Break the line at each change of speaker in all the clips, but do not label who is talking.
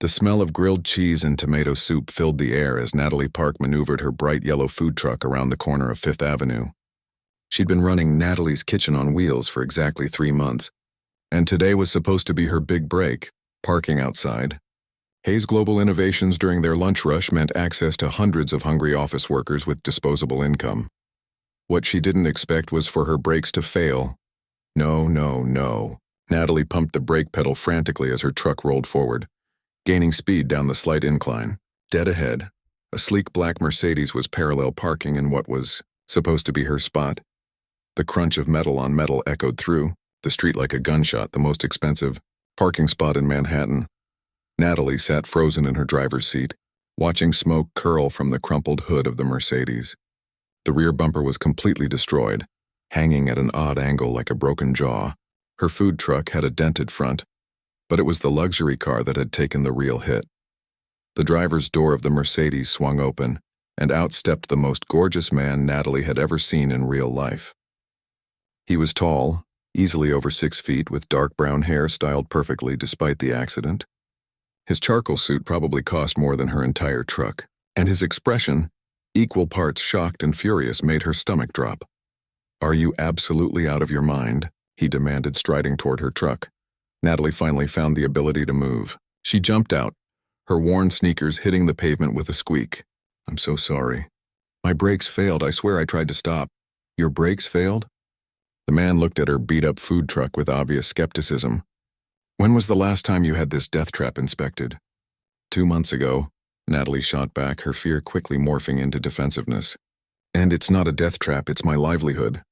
The smell of grilled cheese and tomato soup filled the air as Natalie Park maneuvered her bright yellow food truck around the corner of Fifth Avenue. She'd been running Natalie's Kitchen on wheels for exactly 3 months, and today was supposed to be her big break, parking outside. Hayes Global Innovations during their lunch rush meant access to hundreds of hungry office workers with disposable income. What she didn't expect was for her brakes to fail. No, no, no. Natalie pumped the brake pedal frantically as her truck rolled forward, gaining speed down the slight incline. Dead ahead, a sleek black Mercedes was parallel parking in what was supposed to be her spot. The crunch of metal on metal echoed through the street like a gunshot, the most expensive parking spot in Manhattan. Natalie sat frozen in her driver's seat, watching smoke curl from the crumpled hood of the Mercedes. The rear bumper was completely destroyed, hanging at an odd angle like a broken jaw. Her food truck had a dented front, but it was the luxury car that had taken the real hit. The driver's door of the Mercedes swung open, and out stepped the most gorgeous man Natalie had ever seen in real life. He was tall, easily over 6 feet, with dark brown hair styled perfectly despite the accident. His charcoal suit probably cost more than her entire truck, and his expression, equal parts shocked and furious, made her stomach drop. "Are you absolutely out of your mind?" he demanded, striding toward her truck. Natalie finally found the ability to move. She jumped out, her worn sneakers hitting the pavement with a squeak. "I'm so sorry. My brakes failed. I swear I tried to stop." "Your brakes failed?" The man looked at her beat-up food truck with obvious skepticism. "When was the last time you had this death trap inspected?" 2 months ago, Natalie shot back, her fear quickly morphing into defensiveness. "And it's not a death trap, it's my livelihood.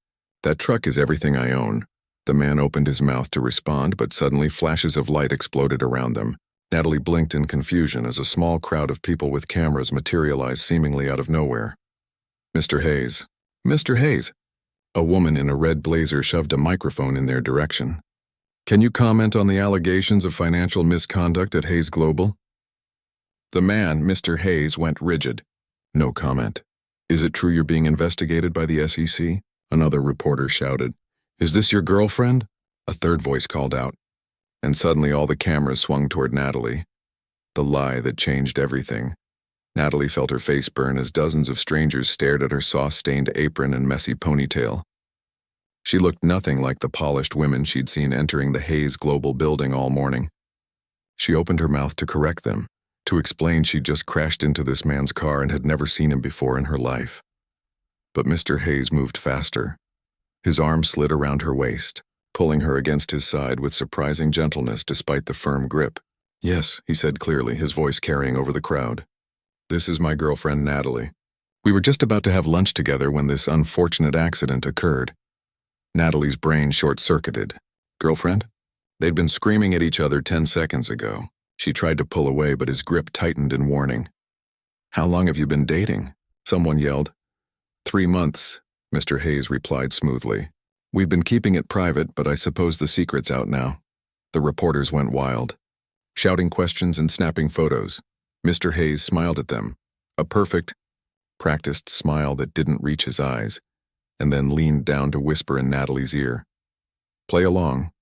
That truck is everything I own." The man opened his mouth to respond, but suddenly flashes of light exploded around them. Natalie blinked in confusion as a small crowd of people with cameras materialized seemingly out of nowhere. "Mr. Hayes. Mr. Hayes." A woman in a red blazer shoved a microphone in their direction. "Can you comment on the allegations of financial misconduct at Hayes Global?" The man, Mr. Hayes, went rigid. "No comment." "Is it true you're being investigated by the SEC?" Another reporter shouted. "Is this your girlfriend?" A third voice called out. And suddenly all the cameras swung toward Natalie. The lie that changed everything. Natalie felt her face burn as dozens of strangers stared at her sauce-stained apron and messy ponytail. She looked nothing like the polished women she'd seen entering the Hayes Global building all morning. She opened her mouth to correct them, to explain she'd just crashed into this man's car and had never seen him before in her life. But Mr. Hayes moved faster. His arm slid around her waist, pulling her against his side with surprising gentleness despite the firm grip. "Yes," he said clearly, his voice carrying over the crowd. "This is my girlfriend, Natalie. We were just about to have lunch together when this unfortunate accident occurred." Natalie's brain short-circuited. Girlfriend? They'd been screaming at each other 10 seconds ago. She tried to pull away, but his grip tightened in warning. "How long have you been dating?" someone yelled. 3 months, Mr. Hayes replied smoothly. "We've been keeping it private, but I suppose the secret's out now." The reporters went wild, shouting questions and snapping photos. Mr. Hayes smiled at them, a perfect, practiced smile that didn't reach his eyes, and then leaned down to whisper in Natalie's ear. "Play along,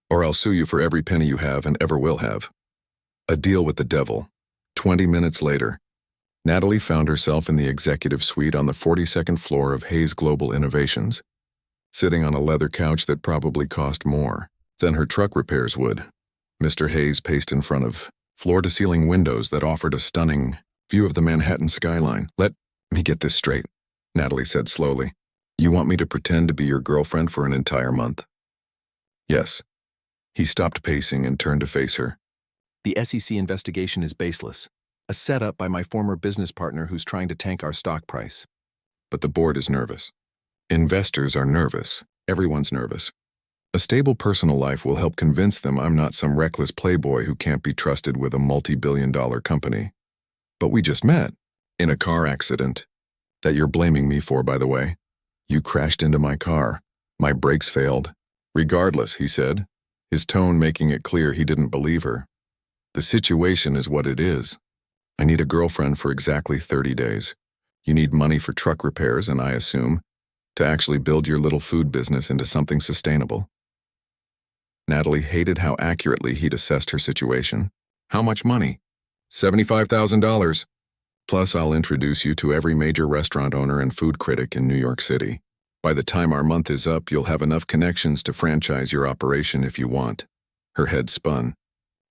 or I'll sue you for every penny you have and ever will have." A deal with the devil. 20 minutes later, Natalie found herself in the executive suite on the 42nd floor of Hayes Global Innovations, sitting on a leather couch that probably cost more than her truck repairs would. Mr. Hayes paced in front of floor-to-ceiling windows that offered a stunning view of the Manhattan skyline. "Let me get this straight," Natalie said slowly. "You want me to pretend to be your girlfriend for an entire month?" "Yes." He stopped pacing and turned to face her. "The SEC investigation is baseless. A setup by my former business partner who's trying to tank our stock price." "But the board is nervous. Investors are nervous. Everyone's nervous. A stable personal life will help convince them I'm not some reckless playboy who can't be trusted with a multi-billion-dollar company. But we just met. In a car accident. That you're blaming me for, by the way. You crashed into my car. My brakes failed." "Regardless," he said, his tone making it clear he didn't believe her. "The situation is what it is. I need a girlfriend for exactly 30 days. You need money for truck repairs and, I assume, to actually build your little food business into something sustainable." Natalie hated how accurately he'd assessed her situation. "How much money?" $75,000. Plus, I'll introduce you to every major restaurant owner and food critic in New York City. By the time our month is up, you'll have enough connections to franchise your operation if you want. Her head spun.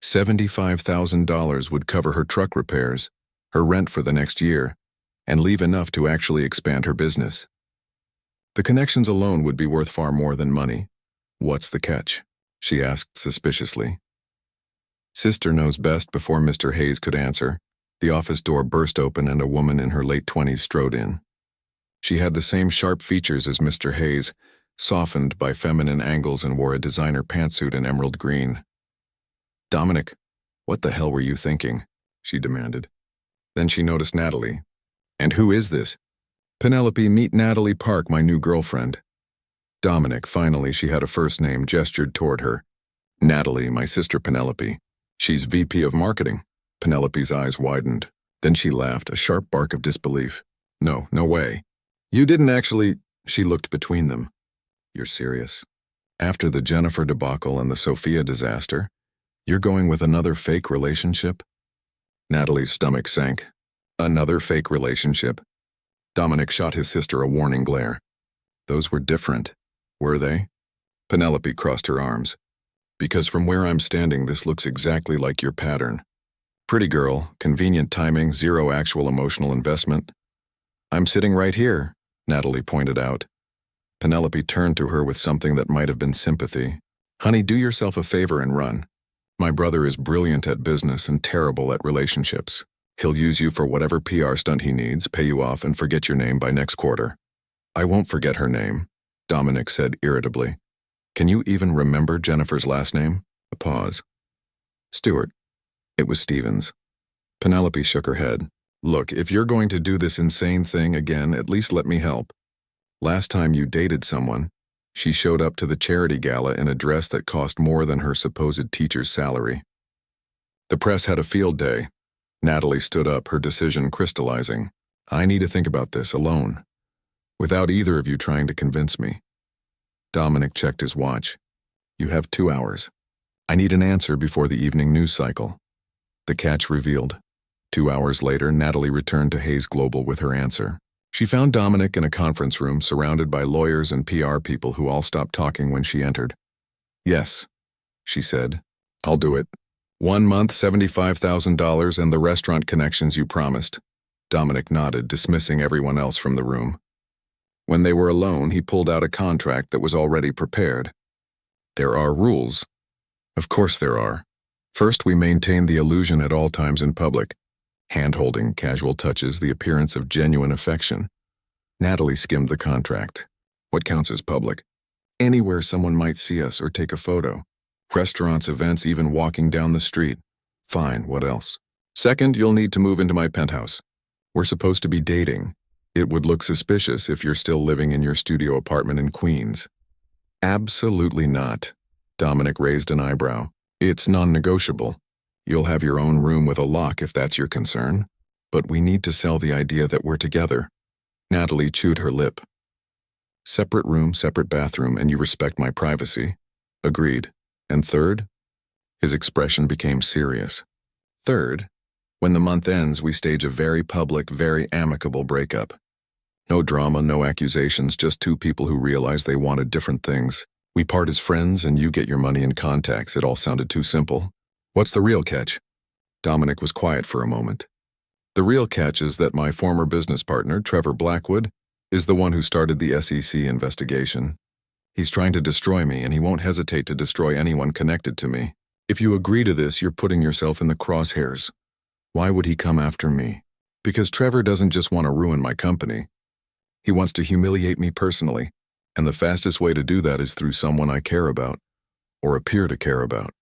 $75,000 would cover her truck repairs, her rent for the next year, and leave enough to actually expand her business. The connections alone would be worth far more than money. What's the catch? She asked suspiciously. Sister knows best. Before Mr. Hayes could answer, the office door burst open and a woman in her late 20s strode in. She had the same sharp features as Mr. Hayes, softened by feminine angles, and wore a designer pantsuit in emerald green. "Dominic, what the hell were you thinking?" she demanded. Then she noticed Natalie. "And who is this?" "Penelope, meet Natalie Park, my new girlfriend." Dominic, finally she had a first name, gestured toward her. "Natalie, my sister Penelope. She's VP of Marketing." Penelope's eyes widened. Then she laughed, a sharp bark of disbelief. No way. "You didn't actually—" She looked between them. "You're serious? After the Jennifer debacle and the Sophia disaster, you're going with another fake relationship?" Natalie's stomach sank. Another fake relationship? Dominic shot his sister a warning glare. "Those were different, were they?" Penelope crossed her arms. "Because from where I'm standing, this looks exactly like your pattern. Pretty girl, convenient timing, zero actual emotional investment." "I'm sitting right here," Natalie pointed out. Penelope turned to her with something that might have been sympathy. "Honey, do yourself a favor and run. My brother is brilliant at business and terrible at relationships. He'll use you for whatever PR stunt he needs, pay you off, and forget your name by next quarter." "I won't forget her name," Dominic said irritably. "Can you even remember Jennifer's last name?" A pause. "Stewart." It was Stevens. Penelope shook her head. "Look, if you're going to do this insane thing again, at least let me help. Last time you dated someone, she showed up to the charity gala in a dress that cost more than her supposed teacher's salary." The press had a field day. Natalie stood up, her decision crystallizing. "I need to think about this alone, without either of you trying to convince me." Dominic checked his watch. "You have 2 hours. I need an answer before the evening news cycle." The catch revealed. 2 hours later, Natalie returned to Hayes Global with her answer. She found Dominic in a conference room surrounded by lawyers and PR people who all stopped talking when she entered. "Yes," she said. "I'll do it. 1 month, $75,000, and the restaurant connections you promised." Dominic nodded, dismissing everyone else from the room. When they were alone, he pulled out a contract that was already prepared. "There are rules." "Of course there are. First, we maintain the illusion at all times in public. Hand-holding, casual touches, the appearance of genuine affection." Natalie skimmed the contract. "What counts as public?" "Anywhere someone might see us or take a photo. Restaurants, events, even walking down the street." "Fine, what else?" "Second, you'll need to move into my penthouse. We're supposed to be dating. It would look suspicious if you're still living in your studio apartment in Queens." "Absolutely not." Dominic raised an eyebrow. "It's non-negotiable. You'll have your own room with a lock if that's your concern. But we need to sell the idea that we're together." Natalie chewed her lip. "Separate room, separate bathroom, and you respect my privacy." "Agreed. And third?" His expression became serious. "Third, when the month ends, we stage a very public, very amicable breakup. No drama, no accusations, just two people who realize they wanted different things. We part as friends and you get your money and contacts." It all sounded too simple. "What's the real catch?" Dominic was quiet for a moment. "The real catch is that my former business partner, Trevor Blackwood, is the one who started the SEC investigation. He's trying to destroy me, and he won't hesitate to destroy anyone connected to me. If you agree to this, you're putting yourself in the crosshairs. Why would he come after me? Because Trevor doesn't just want to ruin my company. He wants to humiliate me personally, and the fastest way to do that is through someone I care about, or appear to care about."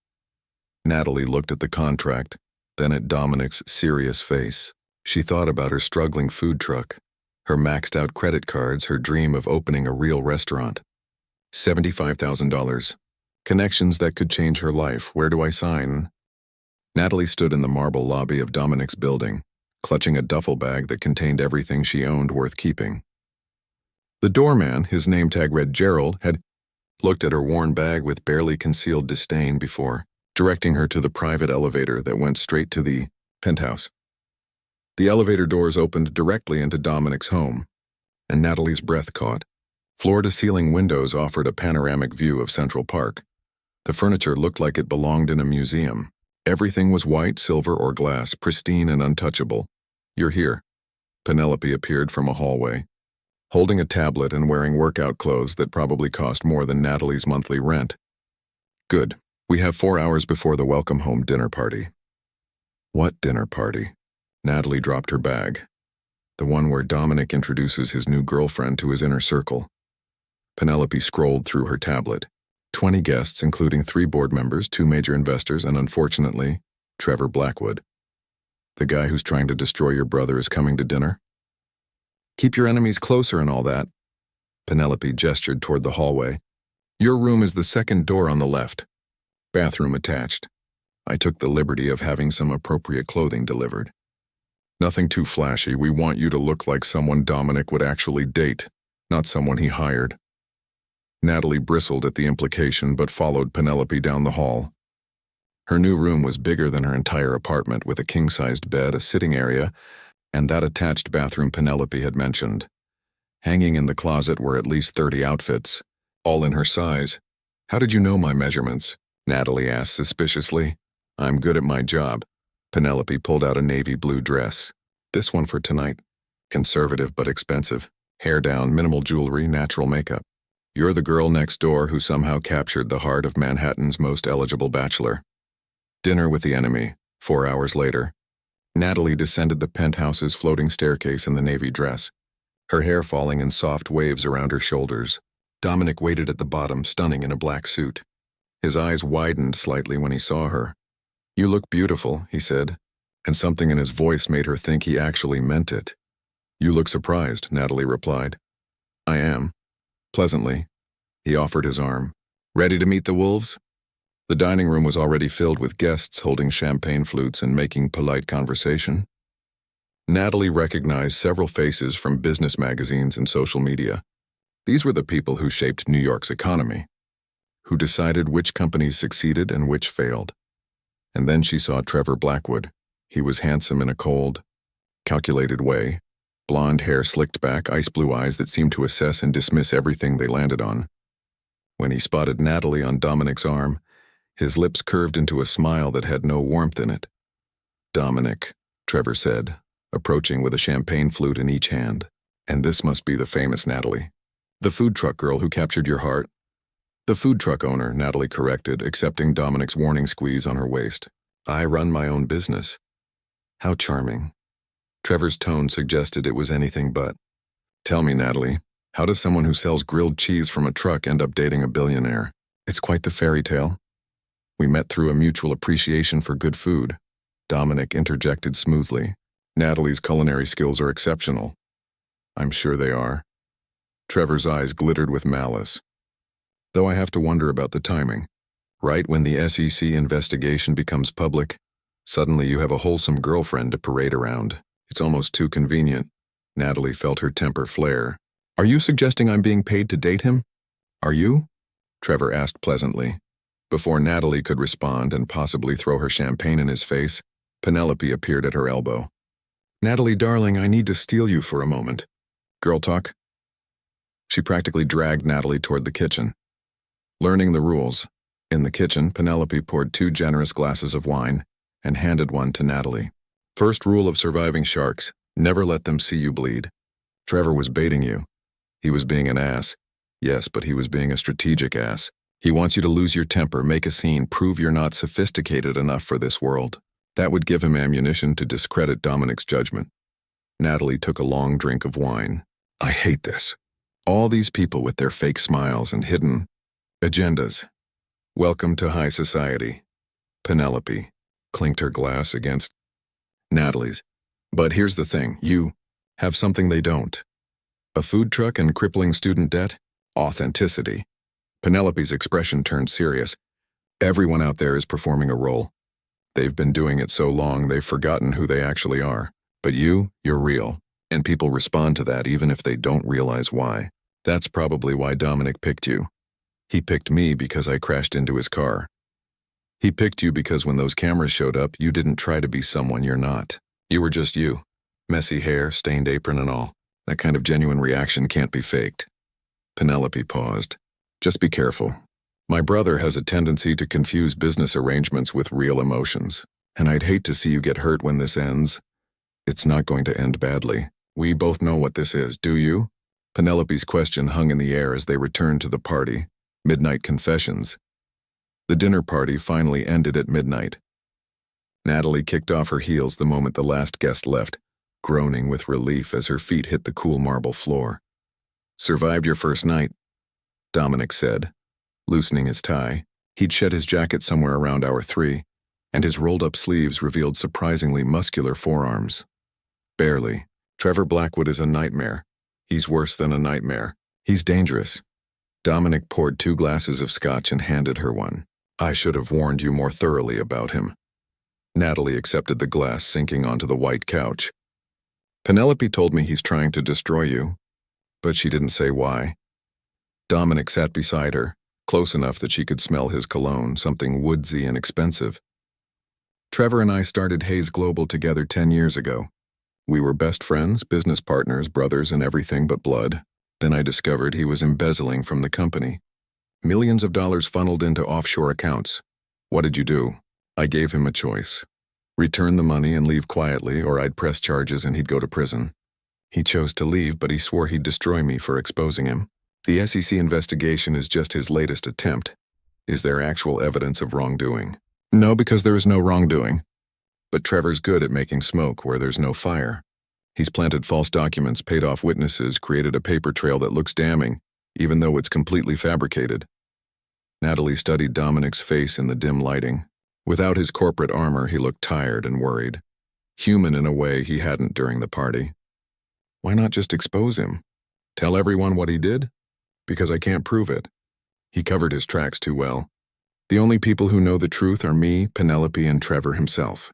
Natalie looked at the contract, then at Dominic's serious face. She thought about her struggling food truck, her maxed-out credit cards, her dream of opening a real restaurant. $75,000. Connections that could change her life. Where do I sign? Natalie stood in the marble lobby of Dominic's building, clutching a duffel bag that contained everything she owned worth keeping. The doorman, his name tag read Gerald, had looked at her worn bag with barely concealed disdain before directing her to the private elevator that went straight to the Penthouse. The elevator doors opened directly into Dominic's home, and Natalie's breath caught. Floor-to-ceiling windows offered a panoramic view of Central Park. The furniture looked like it belonged in a museum. Everything was white, silver, or glass, pristine and untouchable. "You're here." Penelope appeared from a hallway, holding a tablet and wearing workout clothes that probably cost more than Natalie's monthly rent. "Good. We have 4 hours before the welcome-home dinner party." "What dinner party?" Natalie dropped her bag. "The one where Dominic introduces his new girlfriend to his inner circle." Penelope scrolled through her tablet. 20 guests, including 3 board members, 2 major investors, and unfortunately, Trevor Blackwood. "The guy who's trying to destroy your brother is coming to dinner?" "Keep your enemies closer and all that." Penelope gestured toward the hallway. "Your room is the second door on the left. Bathroom attached. I took the liberty of having some appropriate clothing delivered. Nothing too flashy. We want you to look like someone Dominic would actually date, not someone he hired." Natalie bristled at the implication but followed Penelope down the hall. Her new room was bigger than her entire apartment, with a king-sized bed, a sitting area, and that attached bathroom Penelope had mentioned. Hanging in the closet were at least 30 outfits, all in her size. "How did you know my measurements?" Natalie asked suspiciously. "I'm good at my job." Penelope pulled out a navy blue dress. "This one for tonight. Conservative but expensive. Hair down, minimal jewelry, natural makeup. You're the girl next door who somehow captured the heart of Manhattan's most eligible bachelor." Dinner with the enemy, 4 hours later. Natalie descended the penthouse's floating staircase in the navy dress, her hair falling in soft waves around her shoulders. Dominic waited at the bottom, stunning in a black suit. His eyes widened slightly when he saw her. "You look beautiful," he said, and something in his voice made her think he actually meant it. "You look surprised," Natalie replied. "I am." Pleasantly. He offered his arm. "Ready to meet the wolves?" The dining room was already filled with guests holding champagne flutes and making polite conversation. Natalie recognized several faces from business magazines and social media. These were the people who shaped New York's economy, who decided which companies succeeded and which failed. And then she saw Trevor Blackwood. He was handsome in a cold, calculated way, blonde hair slicked back, ice blue eyes that seemed to assess and dismiss everything they landed on. When he spotted Natalie on Dominic's arm, his lips curved into a smile that had no warmth in it. "Dominic," Trevor said, approaching with a champagne flute in each hand. "And this must be the famous Natalie. The food truck girl who captured your heart?" "The food truck owner," Natalie corrected, accepting Dominic's warning squeeze on her waist. "I run my own business." "How charming." Trevor's tone suggested it was anything but. "Tell me, Natalie, how does someone who sells grilled cheese from a truck end up dating a billionaire?" "It's quite the fairy tale. We met through a mutual appreciation for good food," Dominic interjected smoothly. "Natalie's culinary skills are exceptional." "I'm sure they are." Trevor's eyes glittered with malice. "Though I have to wonder about the timing. Right when the SEC investigation becomes public, suddenly you have a wholesome girlfriend to parade around. It's almost too convenient." Natalie felt her temper flare. "Are you suggesting I'm being paid to date him?" "Are you?" Trevor asked pleasantly. Before Natalie could respond and possibly throw her champagne in his face, Penelope appeared at her elbow. "Natalie, darling, I need to steal you for a moment." "Girl talk?" She practically dragged Natalie toward the kitchen. Learning the rules. In the kitchen, Penelope poured 2 generous glasses of wine and handed one to Natalie. "First rule of surviving sharks, never let them see you bleed." Trevor was baiting you. He was being an ass. Yes, but he was being a strategic ass. He wants you to lose your temper, make a scene, prove you're not sophisticated enough for this world. That would give him ammunition to discredit Dominic's judgment. Natalie took a long drink of wine. "I hate this. All these people with their fake smiles and hidden agendas. Welcome to high society." Penelope clinked her glass against Natalie's. "But here's the thing, you have something they don't. A food truck and crippling student debt? Authenticity." Penelope's expression turned serious. "Everyone out there is performing a role. They've been doing it so long they've forgotten who they actually are. But you're real, and people respond to that even if they don't realize why. That's probably why Dominic picked you. He picked me because I crashed into his car." He picked you because when those cameras showed up, you didn't try to be someone you're not. You were just you. Messy hair, stained apron and all. That kind of genuine reaction can't be faked. Penelope paused. Just be careful. My brother has a tendency to confuse business arrangements with real emotions, and I'd hate to see you get hurt when this ends. It's not going to end badly. We both know what this is, do you? Penelope's question hung in the air as they returned to the party. Midnight confessions. The dinner party finally ended at midnight. Natalie kicked off her heels the moment the last guest left, groaning with relief as her feet hit the cool marble floor. Survived your first night, Dominic said, loosening his tie. He'd shed his jacket somewhere around hour 3, and his rolled-up sleeves revealed surprisingly muscular forearms. Barely. Trevor Blackwood is a nightmare. He's worse than a nightmare. He's dangerous. Dominic poured 2 glasses of scotch and handed her one. I should have warned you more thoroughly about him. Natalie accepted the glass, sinking onto the white couch. Penelope told me he's trying to destroy you, but she didn't say why. Dominic sat beside her, close enough that she could smell his cologne, something woodsy and expensive. Trevor and I started Hayes Global together 10 years ago. We were best friends, business partners, brothers, and everything but blood. Then I discovered he was embezzling from the company. Millions of dollars funneled into offshore accounts. What did you do? I gave him a choice. Return the money and leave quietly, or I'd press charges and he'd go to prison. He chose to leave, but he swore he'd destroy me for exposing him. The SEC investigation is just his latest attempt. Is there actual evidence of wrongdoing? No, because there is no wrongdoing. But Trevor's good at making smoke where there's no fire. He's planted false documents, paid off witnesses, created a paper trail that looks damning, even though it's completely fabricated. Natalie studied Dominic's face in the dim lighting. Without his corporate armor, he looked tired and worried. Human in a way he hadn't during the party. Why not just expose him? Tell everyone what he did? Because I can't prove it. He covered his tracks too well. The only people who know the truth are me, Penelope, and Trevor himself.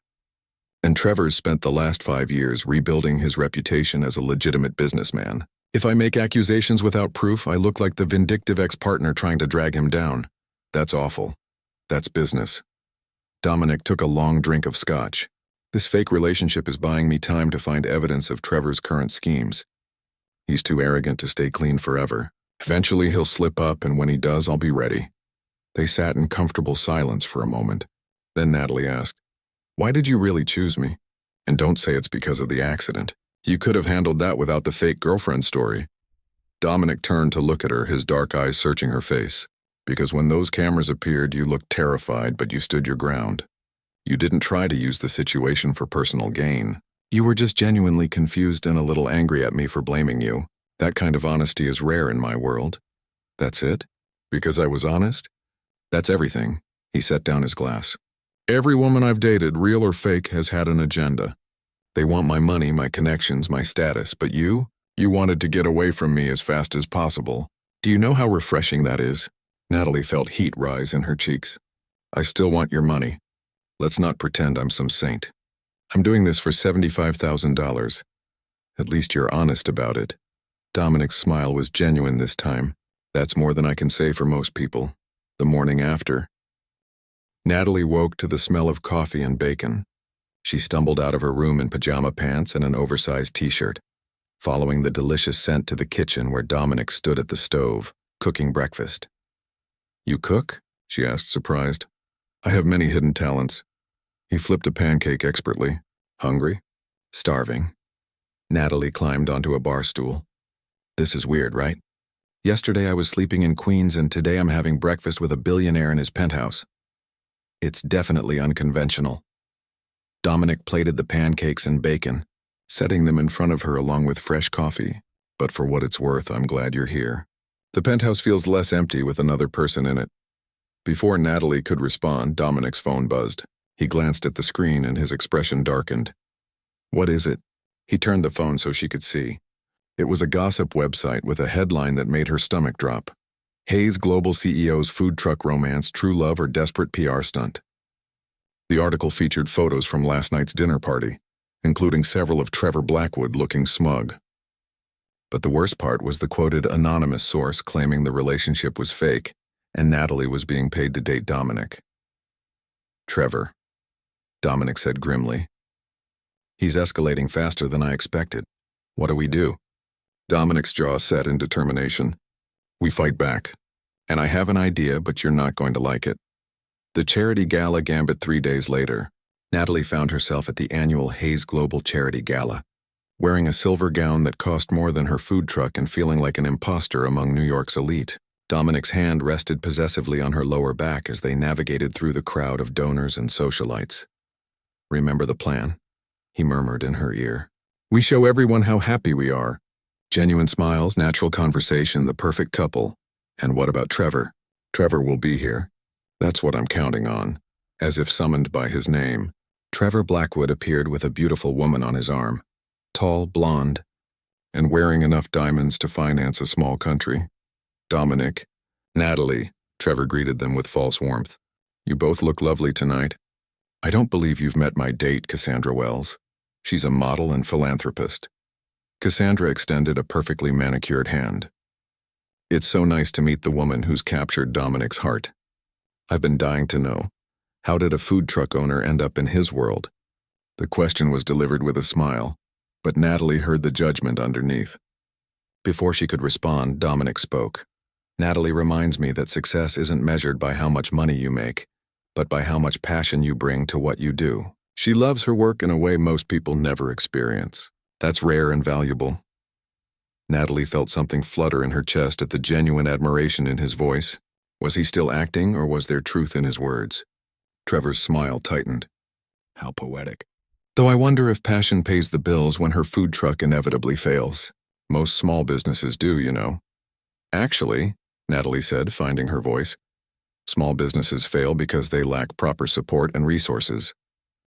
And Trevor's spent the last 5 years rebuilding his reputation as a legitimate businessman. If I make accusations without proof, I look like the vindictive ex-partner trying to drag him down. That's awful. That's business. Dominic took a long drink of scotch. This fake relationship is buying me time to find evidence of Trevor's current schemes. He's too arrogant to stay clean forever. Eventually he'll slip up, and when he does, I'll be ready. They sat in comfortable silence for a moment. Then Natalie asked, Why did you really choose me? And don't say it's because of the accident. You could have handled that without the fake girlfriend story. Dominic turned to look at her, his dark eyes searching her face. Because when those cameras appeared, you looked terrified, but you stood your ground. You didn't try to use the situation for personal gain. You were just genuinely confused and a little angry at me for blaming you. That kind of honesty is rare in my world. That's it? Because I was honest? That's everything. He set down his glass. Every woman I've dated, real or fake, has had an agenda. They want my money, my connections, my status, but you wanted to get away from me as fast as possible. Do you know how refreshing that is? Natalie felt heat rise in her cheeks. I still want your money. Let's not pretend I'm some saint. I'm doing this for $75,000. At least you're honest about it. Dominic's smile was genuine this time. That's more than I can say for most people. The morning after. Natalie woke to the smell of coffee and bacon. She stumbled out of her room in pajama pants and an oversized t-shirt, following the delicious scent to the kitchen where Dominic stood at the stove, cooking breakfast. You cook? She asked, surprised. I have many hidden talents. He flipped a pancake expertly. Hungry? Starving. Natalie climbed onto a bar stool. This is weird, right? Yesterday I was sleeping in Queens and today I'm having breakfast with a billionaire in his penthouse. It's definitely unconventional. Dominic plated the pancakes and bacon, setting them in front of her along with fresh coffee. But for what it's worth, I'm glad you're here. The penthouse feels less empty with another person in it. Before Natalie could respond, Dominic's phone buzzed. He glanced at the screen and his expression darkened. What is it? He turned the phone so she could see. It was a gossip website with a headline that made her stomach drop. Hayes Global CEO's food truck romance, true love or desperate PR stunt. The article featured photos from last night's dinner party, including several of Trevor Blackwood looking smug. But the worst part was the quoted anonymous source claiming the relationship was fake and Natalie was being paid to date Dominic. Trevor, Dominic said grimly. He's escalating faster than I expected. What do we do? Dominic's jaw set in determination. We fight back. And I have an idea, but you're not going to like it. The charity gala gambit 3 days later. Natalie found herself at the annual Hayes Global Charity Gala, wearing a silver gown that cost more than her food truck and feeling like an imposter among New York's elite. Dominic's hand rested possessively on her lower back as they navigated through the crowd of donors and socialites. Remember the plan? He murmured in her ear. We show everyone how happy we are. Genuine smiles, natural conversation, the perfect couple. And what about Trevor? Trevor will be here. That's what I'm counting on. As if summoned by his name, Trevor Blackwood appeared with a beautiful woman on his arm. Tall, blonde, and wearing enough diamonds to finance a small country. Dominic, Natalie, Trevor greeted them with false warmth. You both look lovely tonight. I don't believe you've met my date, Cassandra Wells. She's a model and philanthropist. Cassandra extended a perfectly manicured hand. It's so nice to meet the woman who's captured Dominic's heart. I've been dying to know. How did a food truck owner end up in his world? The question was delivered with a smile, but Natalie heard the judgment underneath. Before she could respond, Dominic spoke. Natalie reminds me that success isn't measured by how much money you make, but by how much passion you bring to what you do. She loves her work in a way most people never experience. That's rare and valuable. Natalie felt something flutter in her chest at the genuine admiration in his voice. Was he still acting, or was there truth in his words? Trevor's smile tightened. How poetic. Though I wonder if passion pays the bills when her food truck inevitably fails. Most small businesses do, you know. Actually, Natalie said, finding her voice, small businesses fail because they lack proper support and resources,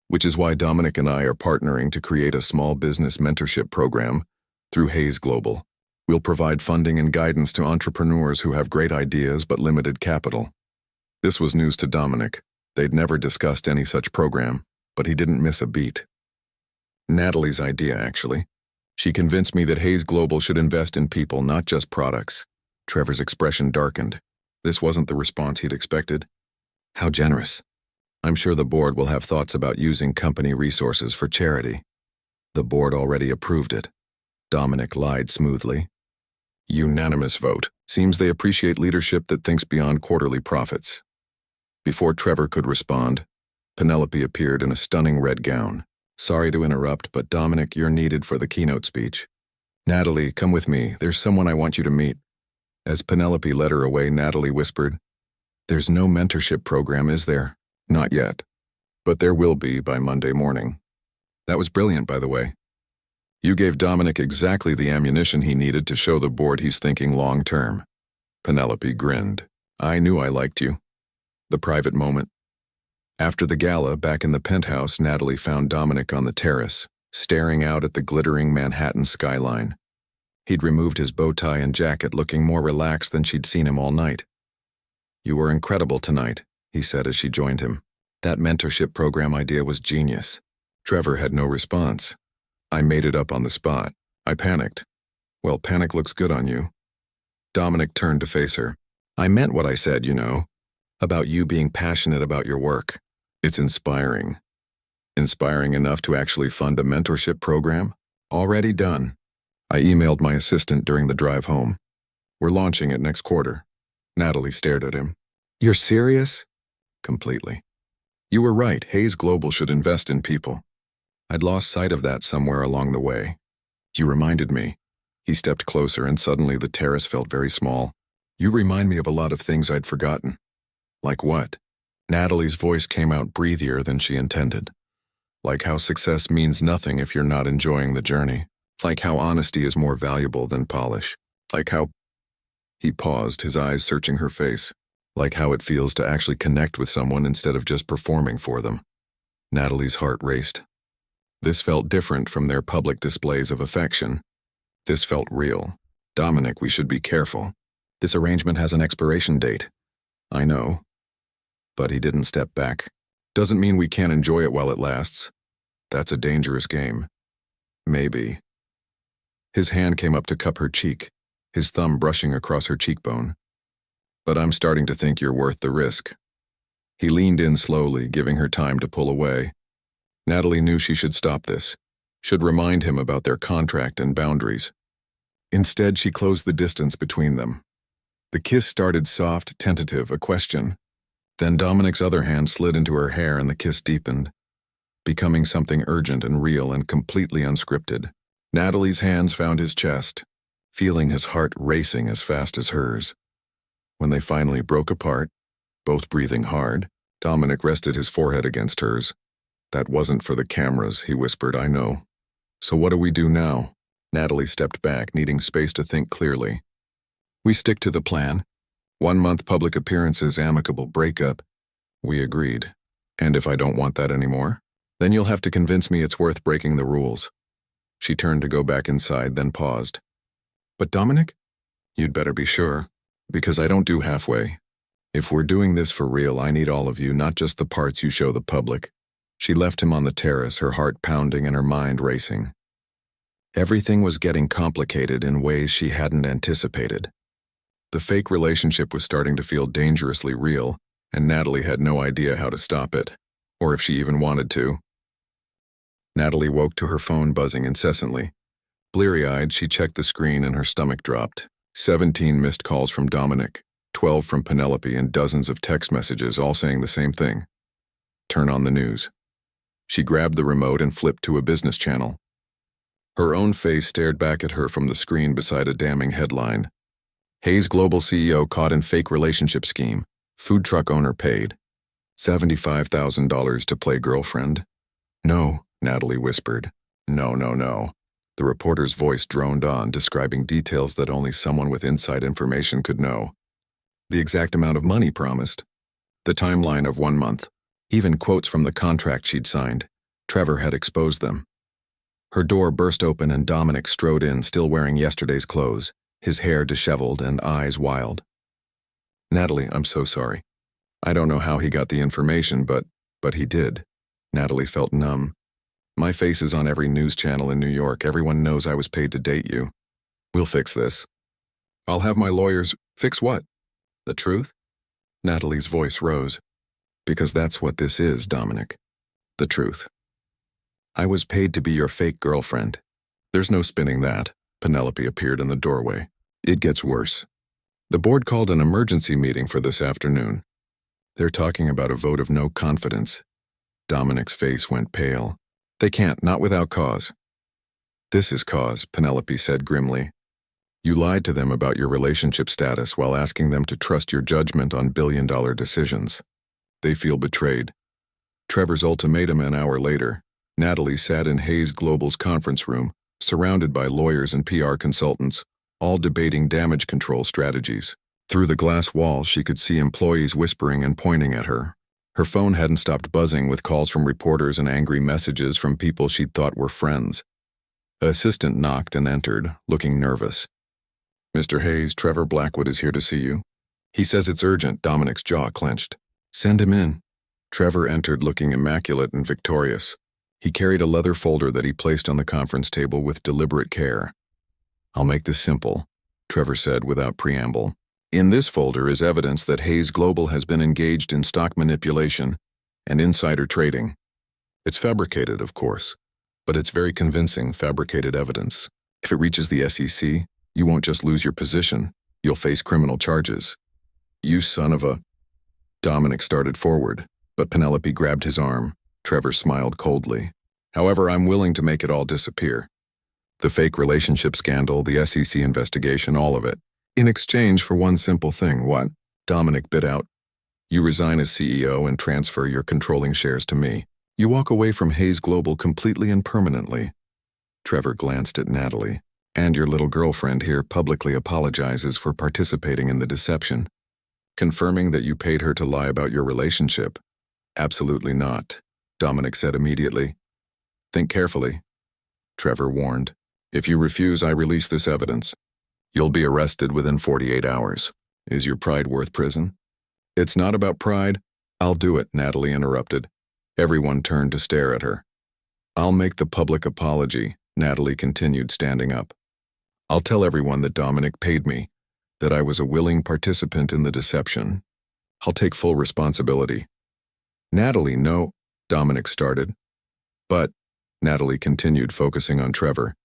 which is why Dominic and I are partnering to create a small business mentorship program through Hayes Global. We'll provide funding and guidance to entrepreneurs who have great ideas but limited capital. This was news to Dominic. They'd never discussed any such program, but he didn't miss a beat. Natalie's idea, actually. She convinced me that Hayes Global should invest in people, not just products. Trevor's expression darkened. This wasn't the response he'd expected. How generous. I'm sure the board will have thoughts about using company resources for charity. The board already approved it. Dominic lied smoothly. Unanimous vote. Seems they appreciate leadership that thinks beyond quarterly profits. Before Trevor could respond, Penelope appeared in a stunning red gown. Sorry to interrupt, but Dominic, you're needed for the keynote speech. Natalie, come with me. There's someone I want you to meet. As Penelope led her away, Natalie whispered, There's no mentorship program, is there? Not yet. But there will be by Monday morning. That was brilliant, by the way. You gave Dominic exactly the ammunition he needed to show the board he's thinking long-term. Penelope grinned. I knew I liked you. The private moment. After the gala, back in the penthouse, Natalie found Dominic on the terrace, staring out at the glittering Manhattan skyline. He'd removed his bow tie and jacket, looking more relaxed than she'd seen him all night. You were incredible tonight, he said as she joined him. That mentorship program idea was genius. Trevor had no response. I made it up on the spot. I panicked. Well, panic looks good on you. Dominic turned to face her. I meant what I said, you know, about you being passionate about your work. It's inspiring. Inspiring enough to actually fund a mentorship program? Already done. I emailed my assistant during the drive home. We're launching it next quarter. Natalie stared at him. You're serious? Completely. You were right. Hayes Global should invest in people. I'd lost sight of that somewhere along the way. You reminded me. He stepped closer and suddenly the terrace felt very small. You remind me of a lot of things I'd forgotten. Like what? Natalie's voice came out breathier than she intended. Like how success means nothing if you're not enjoying the journey. Like how honesty is more valuable than polish. Like how... He paused, his eyes searching her face. Like how it feels to actually connect with someone instead of just performing for them. Natalie's heart raced. This felt different from their public displays of affection. This felt real. Dominic, we should be careful. This arrangement has an expiration date. I know. But he didn't step back. Doesn't mean we can't enjoy it while it lasts. That's a dangerous game. Maybe. His hand came up to cup her cheek, his thumb brushing across her cheekbone. But I'm starting to think you're worth the risk. He leaned in slowly, giving her time to pull away. Natalie knew she should stop this, should remind him about their contract and boundaries. Instead, she closed the distance between them. The kiss started soft, tentative, a question. Then Dominic's other hand slid into her hair and the kiss deepened, becoming something urgent and real and completely unscripted. Natalie's hands found his chest, feeling his heart racing as fast as hers. When they finally broke apart, both breathing hard, Dominic rested his forehead against hers. "That wasn't for the cameras," he whispered, "I know." "So what do we do now?" Natalie stepped back, needing space to think clearly. "We stick to the plan. 1 month public appearances, amicable breakup." We agreed. "And if I don't want that anymore? Then you'll have to convince me it's worth breaking the rules." She turned to go back inside, then paused. "But Dominic?" "You'd better be sure, because I don't do halfway. If we're doing this for real, I need all of you, not just the parts you show the public." She left him on the terrace, her heart pounding and her mind racing. Everything was getting complicated in ways she hadn't anticipated. The fake relationship was starting to feel dangerously real, and Natalie had no idea how to stop it, or if she even wanted to. Natalie woke to her phone buzzing incessantly. Bleary-eyed, she checked the screen and her stomach dropped. 17 missed calls from Dominic, 12 from Penelope, and dozens of text messages all saying the same thing. Turn on the news. She grabbed the remote and flipped to a business channel. Her own face stared back at her from the screen beside a damning headline. Hayes Global CEO caught in fake relationship scheme. Food truck owner paid $75,000 to play girlfriend. "No," Natalie whispered. "No, no, no." The reporter's voice droned on, describing details that only someone with inside information could know. The exact amount of money promised. The timeline of 1 month. Even quotes from the contract she'd signed. Trevor had exposed them. Her door burst open and Dominic strode in, still wearing yesterday's clothes, his hair disheveled and eyes wild. "Natalie, I'm so sorry. I don't know how he got the information, but he did." Natalie felt numb. "My face is on every news channel in New York. Everyone knows I was paid to date you. We'll fix this. I'll have my lawyers—" "Fix what? The truth?" Natalie's voice rose. "Because that's what this is, Dominic. The truth. I was paid to be your fake girlfriend. There's no spinning that." Penelope appeared in the doorway. "It gets worse. The board called an emergency meeting for this afternoon. They're talking about a vote of no confidence." Dominic's face went pale. "They can't, not without cause." "This is cause," Penelope said grimly. "You lied to them about your relationship status while asking them to trust your judgment on billion-dollar decisions. They feel betrayed." Trevor's ultimatum an hour later. Natalie sat in Hayes Global's conference room, surrounded by lawyers and PR consultants, all debating damage control strategies. Through the glass wall, she could see employees whispering and pointing at her. Her phone hadn't stopped buzzing with calls from reporters and angry messages from people she'd thought were friends. An assistant knocked and entered, looking nervous. "Mr. Hayes, Trevor Blackwood is here to see you." "He says it's urgent." Dominic's jaw clenched. "Send him in." Trevor entered looking immaculate and victorious. He carried a leather folder that he placed on the conference table with deliberate care. "I'll make this simple," Trevor said without preamble. "In this folder is evidence that Hayes Global has been engaged in stock manipulation and insider trading. It's fabricated, of course, but it's very convincing fabricated evidence. If it reaches the SEC, you won't just lose your position, you'll face criminal charges." "You son of a—" Dominic started forward, but Penelope grabbed his arm. Trevor smiled coldly. "However, I'm willing to make it all disappear. The fake relationship scandal, the SEC investigation, all of it. In exchange for one simple thing." "What?" Dominic bit out. "You resign as CEO and transfer your controlling shares to me. You walk away from Hayes Global completely and permanently." Trevor glanced at Natalie. "And your little girlfriend here publicly apologizes for participating in the deception, confirming that you paid her to lie about your relationship." "Absolutely not," Dominic said immediately. "Think carefully," Trevor warned. "If you refuse, I release this evidence. You'll be arrested within 48 hours. Is your pride worth prison?" "It's not about pride." "I'll do it," Natalie interrupted. Everyone turned to stare at her. "I'll make the public apology," Natalie continued, standing up. "I'll tell everyone that Dominic paid me, that I was a willing participant in the deception. I'll take full responsibility. Natalie, no, Dominic started. But, Natalie continued, focusing on Trevor.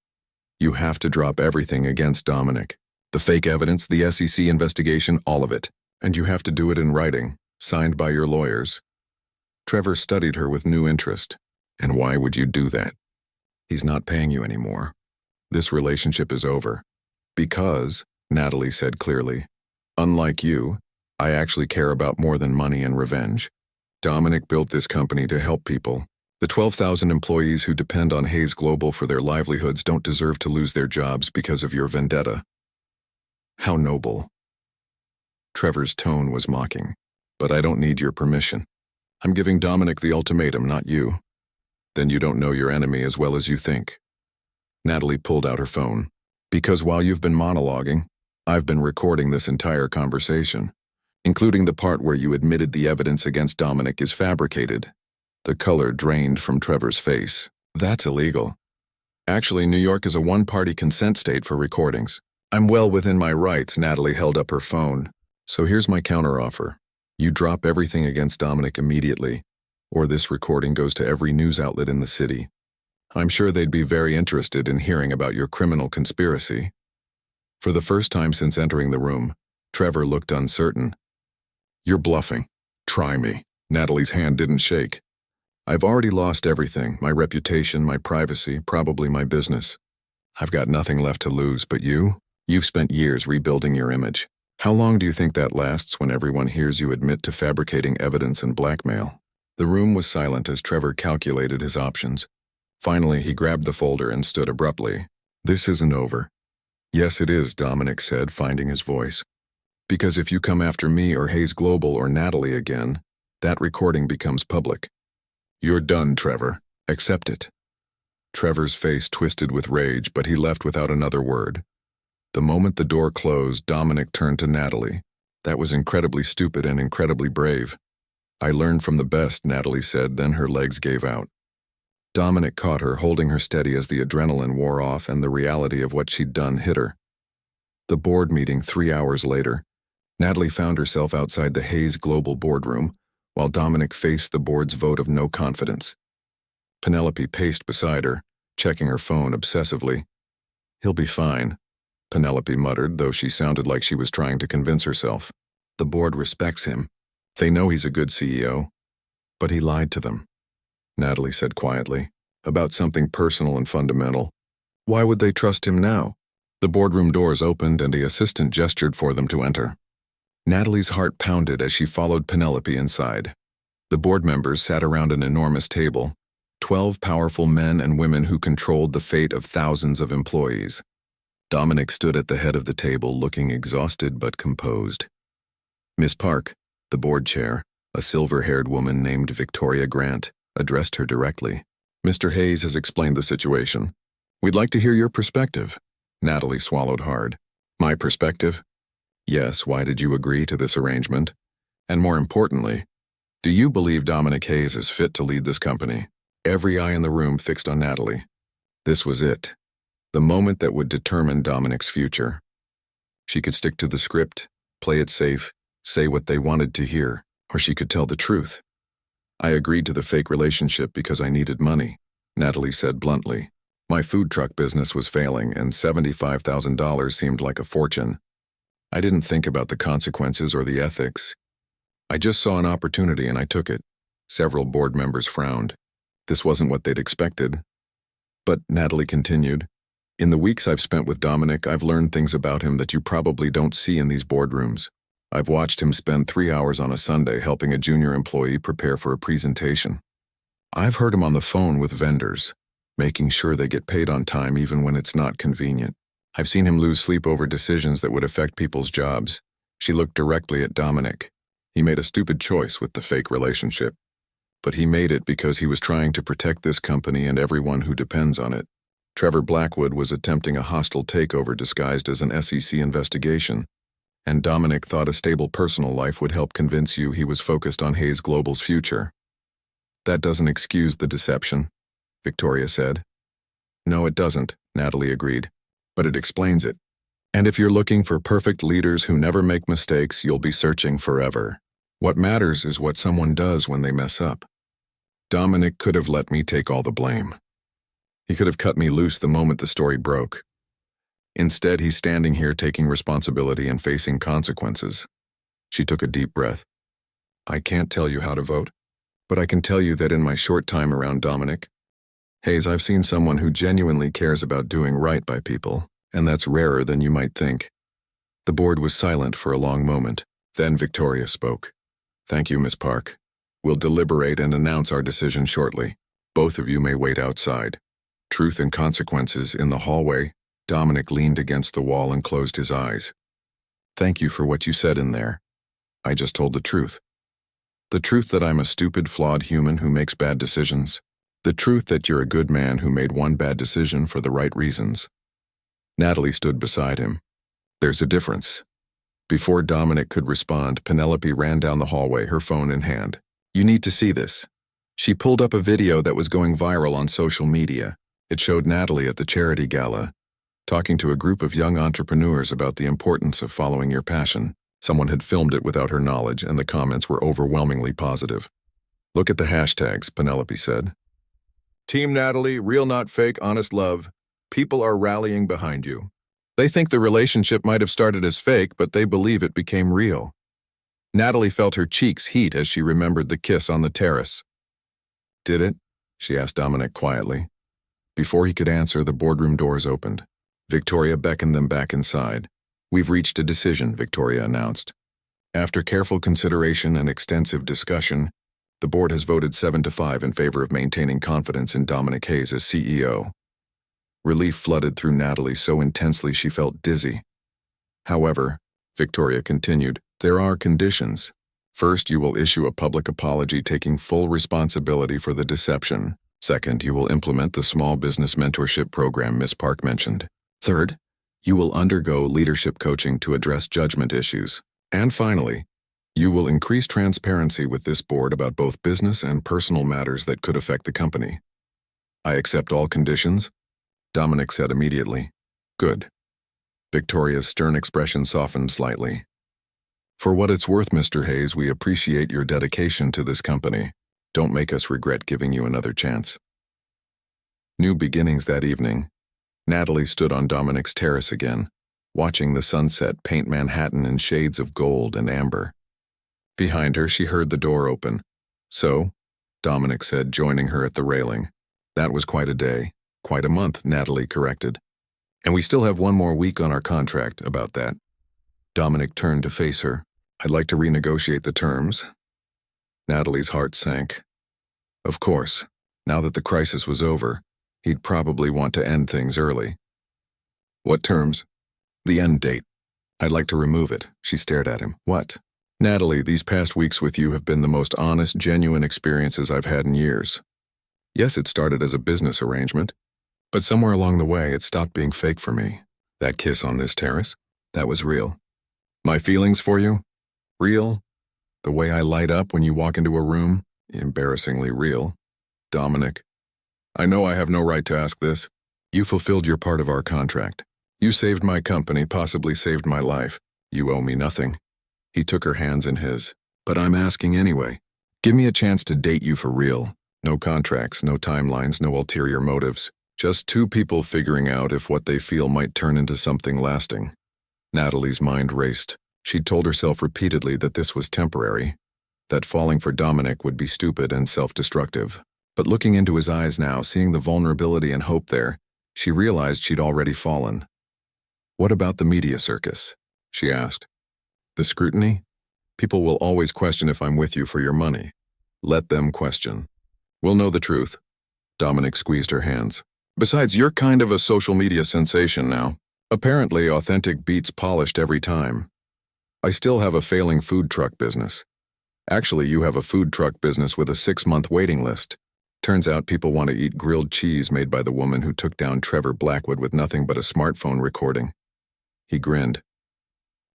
You have to drop everything against Dominic. The fake evidence, the SEC investigation, all of it. And you have to do it in writing, signed by your lawyers. Trevor studied her with new interest. And why would you do that? He's not paying you anymore. This relationship is over. Because, Natalie said clearly, unlike you, I actually care about more than money and revenge. Dominic built this company to help people. The 12,000 employees who depend on Hayes Global for their livelihoods don't deserve to lose their jobs because of your vendetta. How noble. Trevor's tone was mocking. But I don't need your permission. I'm giving Dominic the ultimatum, not you. Then you don't know your enemy as well as you think. Natalie pulled out her phone. Because while you've been monologuing, I've been recording this entire conversation, including the part where you admitted the evidence against Dominic is fabricated. The color drained from Trevor's face. That's illegal. Actually, New York is a one-party consent state for recordings. I'm well within my rights. Natalie held up her phone. So here's my counteroffer. You drop everything against Dominic immediately, or this recording goes to every news outlet in the city. I'm sure they'd be very interested in hearing about your criminal conspiracy. For the first time since entering the room, Trevor looked uncertain. You're bluffing. Try me. Natalie's hand didn't shake. I've already lost everything, my reputation, my privacy, probably my business. I've got nothing left to lose, but you've spent years rebuilding your image. How long do you think that lasts when everyone hears you admit to fabricating evidence and blackmail? The room was silent as Trevor calculated his options. Finally, he grabbed the folder and stood abruptly. This isn't over. Yes, it is, Dominic said, finding his voice. Because if you come after me or Hayes Global or Natalie again, that recording becomes public. You're done, Trevor. Accept it. Trevor's face twisted with rage, but he left without another word. The moment the door closed, Dominic turned to Natalie. That was incredibly stupid and incredibly brave. I learned from the best, Natalie said, then her legs gave out. Dominic caught her, holding her steady as the adrenaline wore off and the reality of what she'd done hit her. The board meeting 3 hours later, Natalie found herself outside the Hayes Global boardroom, while Dominic faced the board's vote of no confidence. Penelope paced beside her, checking her phone obsessively. He'll be fine, Penelope muttered, though she sounded like she was trying to convince herself. The board respects him. They know he's a good CEO. But he lied to them, Natalie said quietly, about something personal and fundamental. Why would they trust him now? The boardroom doors opened and the assistant gestured for them to enter. Natalie's heart pounded as she followed Penelope inside. The board members sat around an enormous table, 12 powerful men and women who controlled the fate of thousands of employees. Dominic stood at the head of the table, looking exhausted but composed. Miss Park, the board chair, a silver-haired woman named Victoria Grant, addressed her directly. Mr. Hayes has explained the situation. We'd like to hear your perspective. Natalie swallowed hard. My perspective? Yes, why did you agree to this arrangement? And more importantly, do you believe Dominic Hayes is fit to lead this company? Every eye in the room fixed on Natalie. This was it. The moment that would determine Dominic's future. She could stick to the script, play it safe, say what they wanted to hear, or she could tell the truth. I agreed to the fake relationship because I needed money, Natalie said bluntly. My food truck business was failing and $75,000 seemed like a fortune. I didn't think about the consequences or the ethics. I just saw an opportunity and I took it. Several board members frowned. This wasn't what they'd expected. But, Natalie continued, in the weeks I've spent with Dominic, I've learned things about him that you probably don't see in these boardrooms. I've watched him spend 3 hours on a Sunday helping a junior employee prepare for a presentation. I've heard him on the phone with vendors, making sure they get paid on time even when it's not convenient. I've seen him lose sleep over decisions that would affect people's jobs. She looked directly at Dominic. He made a stupid choice with the fake relationship. But he made it because he was trying to protect this company and everyone who depends on it. Trevor Blackwood was attempting a hostile takeover disguised as an SEC investigation. And Dominic thought a stable personal life would help convince you he was focused on Hayes Global's future. That doesn't excuse the deception, Victoria said. No, it doesn't, Natalie agreed. But it explains it. And if you're looking for perfect leaders who never make mistakes, you'll be searching forever. What matters is what someone does when they mess up. Dominic could have let me take all the blame. He could have cut me loose the moment the story broke. Instead, he's standing here taking responsibility and facing consequences. She took a deep breath. I can't tell you how to vote, but I can tell you that in my short time around Dominic Hayes, I've seen someone who genuinely cares about doing right by people, and that's rarer than you might think. The board was silent for a long moment. Then Victoria spoke. Thank you, Miss Park. We'll deliberate and announce our decision shortly. Both of you may wait outside. Truth and consequences in the hallway. Dominic leaned against the wall and closed his eyes. Thank you for what you said in there. I just told the truth. The truth that I'm a stupid, flawed human who makes bad decisions. The truth that you're a good man who made one bad decision for the right reasons. Natalie stood beside him. There's a difference. Before Dominic could respond, Penelope ran down the hallway, her phone in hand. You need to see this. She pulled up a video that was going viral on social media. It showed Natalie at the charity gala, talking to a group of young entrepreneurs about the importance of following your passion. Someone had filmed it without her knowledge, and the comments were overwhelmingly positive. Look at the hashtags, Penelope said. Team Natalie, real not fake, honest love. People are rallying behind you. They think the relationship might have started as fake, but they believe it became real. Natalie felt her cheeks heat as she remembered the kiss on the terrace. Did it? She asked Dominic quietly. Before he could answer, the boardroom doors opened. Victoria beckoned them back inside. We've reached a decision, Victoria announced. After careful consideration and extensive discussion, the board has voted 7-5 in favor of maintaining confidence in Dominic Hayes as CEO. Relief flooded through Natalie so intensely she felt dizzy. However, Victoria continued, there are conditions. First, you will issue a public apology taking full responsibility for the deception. Second, you will implement the small business mentorship program Miss Park mentioned. Third, you will undergo leadership coaching to address judgment issues. And finally, you will increase transparency with this board about both business and personal matters that could affect the company. I accept all conditions, Dominic said immediately. Good. Victoria's stern expression softened slightly. For what it's worth, Mr. Hayes, we appreciate your dedication to this company. Don't make us regret giving you another chance. New beginnings that evening. Natalie stood on Dominic's terrace again, watching the sunset paint Manhattan in shades of gold and amber. Behind her, she heard the door open. So, Dominic said, joining her at the railing. That was quite a day. Quite a month, Natalie corrected. And we still have one more week on our contract about that. Dominic turned to face her. I'd like to renegotiate the terms. Natalie's heart sank. Of course, now that the crisis was over, he'd probably want to end things early. What terms? The end date. I'd like to remove it. She stared at him. What? Natalie, these past weeks with you have been the most honest, genuine experiences I've had in years. Yes, it started as a business arrangement, but somewhere along the way it stopped being fake for me. That kiss on this terrace, that was real. My feelings for you? Real. The way I light up when you walk into a room? Embarrassingly real. Dominic, I know I have no right to ask this. You fulfilled your part of our contract. You saved my company, possibly saved my life. You owe me nothing. He took her hands in his. But I'm asking anyway. Give me a chance to date you for real. No contracts, no timelines, no ulterior motives. Just two people figuring out if what they feel might turn into something lasting. Natalie's mind raced. She'd told herself repeatedly that this was temporary, that falling for Dominic would be stupid and self-destructive. But looking into his eyes now, seeing the vulnerability and hope there, she realized she'd already fallen. What about the media circus? She asked. The scrutiny? People will always question if I'm with you for your money. Let them question. We'll know the truth. Dominic squeezed her hands. Besides, you're kind of a social media sensation now. Apparently, authentic beats polished every time. I still have a failing food truck business. Actually, you have a food truck business with a 6-month waiting list. Turns out people want to eat grilled cheese made by the woman who took down Trevor Blackwood with nothing but a smartphone recording. He grinned.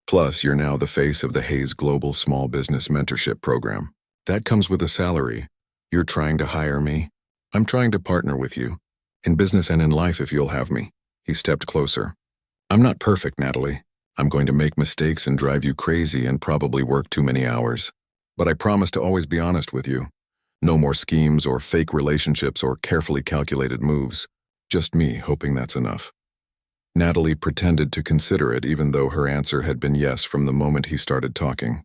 Plus, you're now the face of the Hayes Global Small Business Mentorship Program. That comes with a salary. You're trying to hire me. I'm trying to partner with you. In business and in life if you'll have me. He stepped closer. I'm not perfect, Natalie. I'm going to make mistakes and drive you crazy and probably work too many hours. But I promise to always be honest with you. No more schemes or fake relationships or carefully calculated moves. Just me hoping that's enough. Natalie pretended to consider it even though her answer had been yes from the moment he started talking.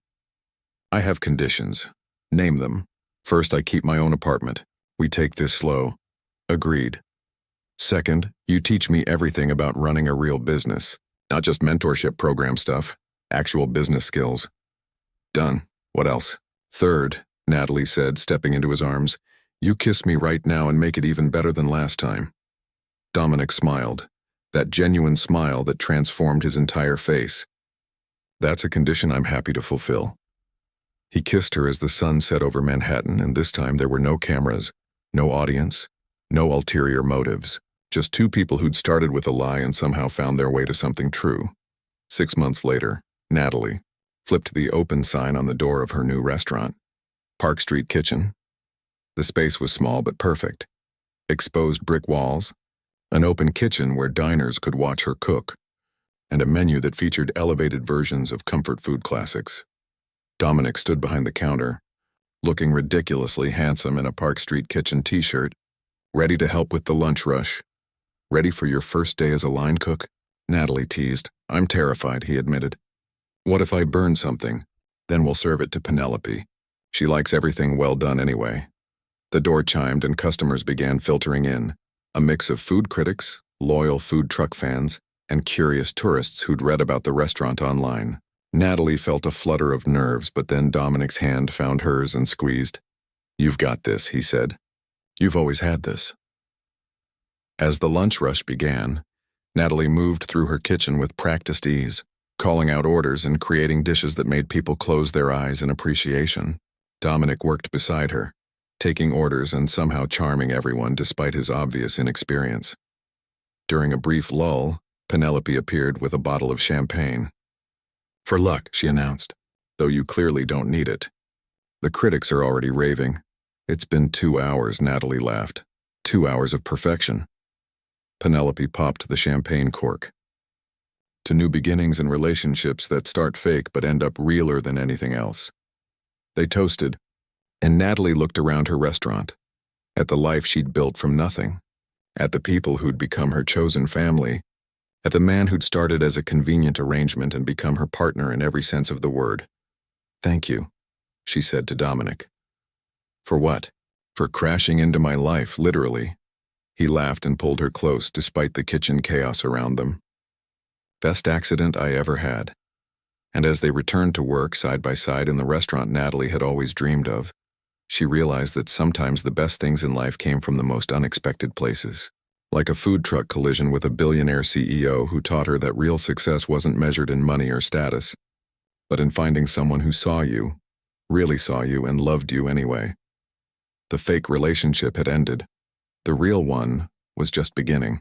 I have conditions. Name them. First, I keep my own apartment. We take this slow. Agreed. Second, you teach me everything about running a real business. Not just mentorship program stuff. Actual business skills. Done. What else? Third, Natalie said, stepping into his arms, you kiss me right now and make it even better than last time. Dominic smiled. That genuine smile that transformed his entire face. That's a condition I'm happy to fulfill. He kissed her as the sun set over Manhattan, and this time there were no cameras, no audience, no ulterior motives, just two people who'd started with a lie and somehow found their way to something true. 6 months later, Natalie flipped the open sign on the door of her new restaurant. Park Street Kitchen. The space was small but perfect. Exposed brick walls, an open kitchen where diners could watch her cook, and a menu that featured elevated versions of comfort food classics. Dominic stood behind the counter, looking ridiculously handsome in a Park Street Kitchen t-shirt, ready to help with the lunch rush. Ready for your first day as a line cook? Natalie teased. I'm terrified, he admitted. What if I burn something? Then we'll serve it to Penelope. She likes everything well done anyway. The door chimed and customers began filtering in. A mix of food critics, loyal food truck fans, and curious tourists who'd read about the restaurant online. Natalie felt a flutter of nerves, but then Dominic's hand found hers and squeezed. You've got this, he said. You've always had this. As the lunch rush began, Natalie moved through her kitchen with practiced ease, calling out orders and creating dishes that made people close their eyes in appreciation. Dominic worked beside her, taking orders and somehow charming everyone despite his obvious inexperience. During a brief lull, Penelope appeared with a bottle of champagne. For luck, she announced, though you clearly don't need it. The critics are already raving. It's been 2 hours, Natalie laughed. 2 hours of perfection. Penelope popped the champagne cork. To new beginnings and relationships that start fake but end up realer than anything else. They toasted, and Natalie looked around her restaurant, at the life she'd built from nothing, at the people who'd become her chosen family, at the man who'd started as a convenient arrangement and become her partner in every sense of the word. Thank you, she said to Dominic. For what? For crashing into my life, literally. He laughed and pulled her close despite the kitchen chaos around them. Best accident I ever had. And as they returned to work side by side in the restaurant Natalie had always dreamed of, she realized that sometimes the best things in life came from the most unexpected places. Like a food truck collision with a billionaire CEO who taught her that real success wasn't measured in money or status, but in finding someone who saw you, really saw you, and loved you anyway. The fake relationship had ended. The real one was just beginning.